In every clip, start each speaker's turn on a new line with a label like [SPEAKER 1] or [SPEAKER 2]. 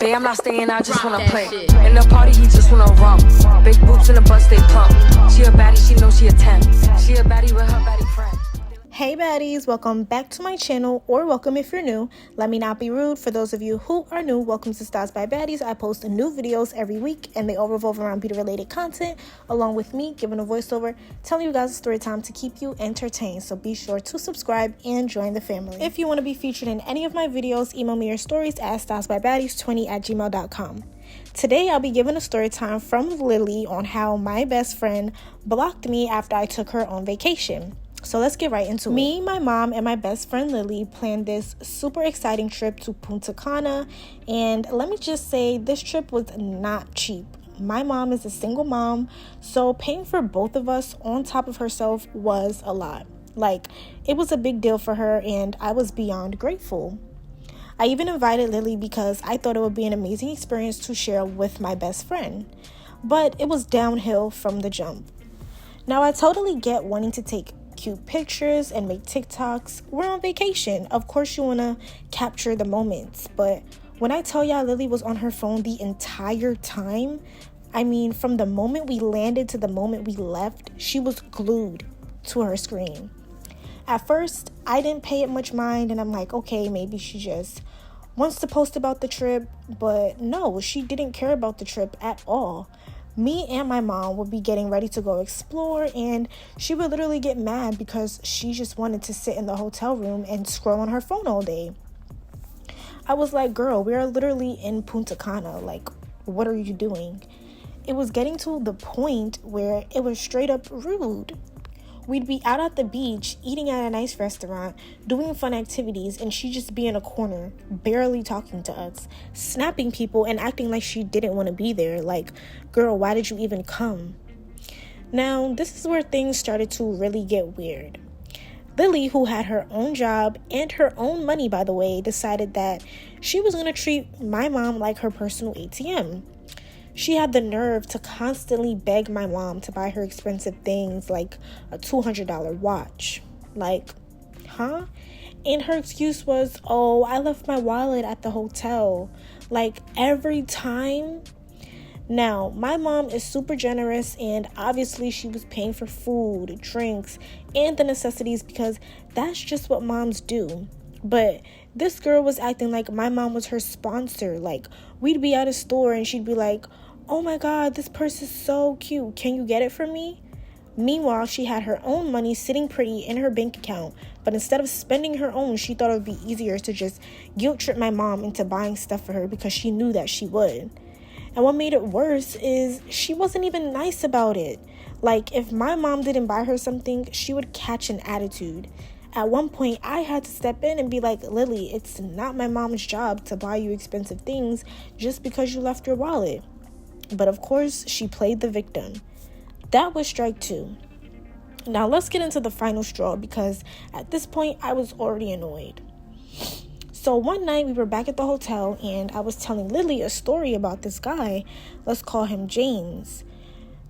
[SPEAKER 1] Babe, I'm not staying, I just wanna play. In the party, he just wanna romp. Big boobs in the bus, they plump. She a baddie, she knows she a 10. She a baddie with her baddie friend.
[SPEAKER 2] Hey baddies, welcome back to my channel, or welcome if you're new. Let me not be rude. For those of you who are new, welcome to Styles by Baddies. I post new videos every week and they all revolve around beauty related content, along with me giving a voiceover, telling you guys a story time to keep you entertained. So be sure to subscribe and join the family. If you want to be featured in any of my videos, email me your stories at stylesbybaddies20@gmail.com. Today I'll be giving a story time from Lily on how my best friend blocked me after I took her on vacation. So let's get right into it. Me, my mom, and my best friend Lily planned this super exciting trip to Punta Cana, and let me just say this trip was not cheap. My mom is a single mom, so paying for both of us on top of herself was a lot. Like, it was a big deal for her, and I was beyond grateful. I even invited Lily because I thought it would be an amazing experience to share with my best friend, but it was downhill from the jump. Now, I totally get wanting to take cute pictures and make TikToks. We're on vacation. Of course you want to capture the moments, but when I tell y'all Lily was on her phone the entire time, I mean from the moment we landed to the moment we left, she was glued to her screen. At first, I didn't pay it much mind and I'm like, okay, maybe she just wants to post about the trip, but no, she didn't care about the trip at all. Me and my mom would be getting ready to go explore, and she would literally get mad because she just wanted to sit in the hotel room and scroll on her phone all day. I was like, girl, we are literally in Punta Cana. Like, what are you doing? It was getting to the point where it was straight up rude. We'd be out at the beach, eating at a nice restaurant, doing fun activities, and she'd just be in a corner, barely talking to us, snapping people and acting like she didn't want to be there. Like, girl, why did you even come? Now, this is where things started to really get weird. Lily, who had her own job and her own money, by the way, decided that she was going to treat my mom like her personal ATM. She had the nerve to constantly beg my mom to buy her expensive things like a $200 watch. Like, huh? And her excuse was, oh, I left my wallet at the hotel. Like, every time. Now, my mom is super generous, and obviously she was paying for food, drinks, and the necessities because that's just what moms do. But this girl was acting like my mom was her sponsor. Like, we'd be at a store and she'd be like, oh my God, this purse is so cute. Can you get it for me? Meanwhile, she had her own money sitting pretty in her bank account. But instead of spending her own, she thought it would be easier to just guilt trip my mom into buying stuff for her because she knew that she would. And what made it worse is she wasn't even nice about it. Like, if my mom didn't buy her something, she would catch an attitude. At one point, I had to step in and be like, Lily, it's not my mom's job to buy you expensive things just because you left your wallet. But of course, she played the victim. That was strike two. Now let's get into the final straw because at this point, I was already annoyed. So one night we were back at the hotel and I was telling Lily a story about this guy. Let's call him James.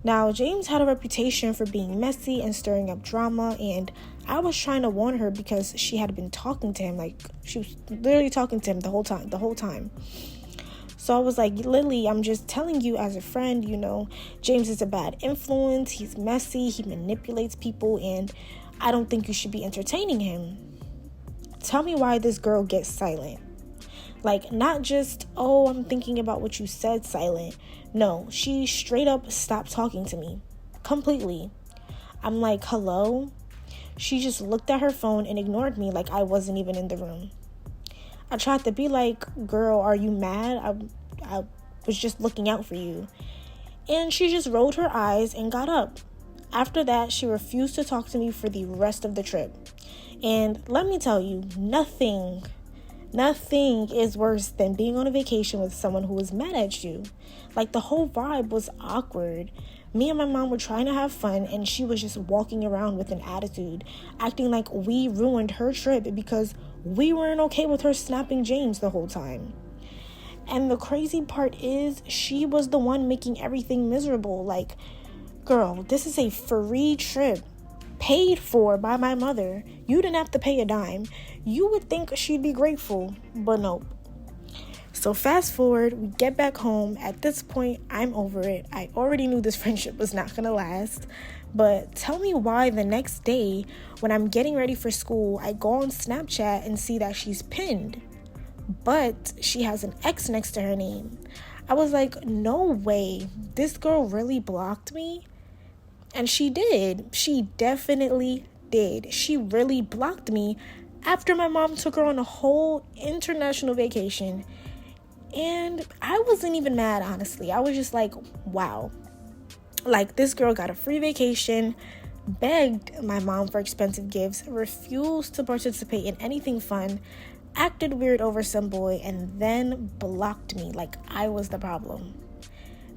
[SPEAKER 2] Now, James had a reputation for being messy and stirring up drama, and I was trying to warn her because she had been talking to him. Like, she was literally talking to him the whole time. So I was like, Lily, I'm just telling you as a friend, you know, James is a bad influence. He's messy. He manipulates people, and I don't think you should be entertaining him. Tell me why this girl gets silent. Like, not just, oh, I'm thinking about what you said, silent. No, she straight up stopped talking to me. Completely. I'm like, hello? She just looked at her phone and ignored me like I wasn't even in the room. I tried to be like, girl, are you mad? I was just looking out for you. And she just rolled her eyes and got up. After that, she refused to talk to me for the rest of the trip. And let me tell you, nothing is worse than being on a vacation with someone who is mad at you. Like, the whole vibe was awkward. Me and my mom were trying to have fun, and she was just walking around with an attitude, acting like we ruined her trip because we weren't okay with her snapping James the whole time. And the crazy part is, she was the one making everything miserable. Like, girl, this is a free trip, paid for by my mother. You didn't have to pay a dime. You would think she'd be grateful, but nope. So fast forward, we get back home. At this point, I'm over it. I already knew this friendship was not gonna last. But tell me why the next day, when I'm getting ready for school, I go on Snapchat and see that she's pinned, but she has an X next to her name. I was like, no way, this girl really blocked me? And she did. She definitely did. She really blocked me after my mom took her on a whole international vacation. And I wasn't even mad, honestly. I was just like, wow. Like, this girl got a free vacation, begged my mom for expensive gifts, refused to participate in anything fun, acted weird over some boy, and then blocked me like I was the problem.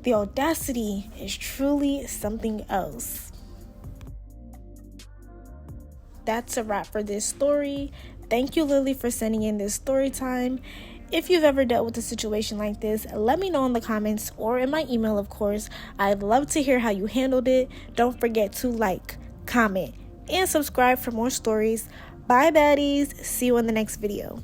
[SPEAKER 2] The audacity is truly something else. That's a wrap for this story. Thank you, Lily, for sending in this story time. If you've ever dealt with a situation like this, let me know in the comments or in my email, of course. I'd love to hear how you handled it. Don't forget to like, comment, and subscribe for more stories. Bye, baddies. See you in the next video.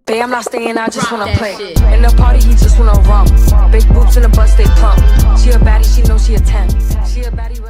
[SPEAKER 1] Babe, I'm not staying, I just wanna play. In the party, he just wanna romp. Big boobs in the bus, they plump. She a baddie, she knows she a 10. She a baddie with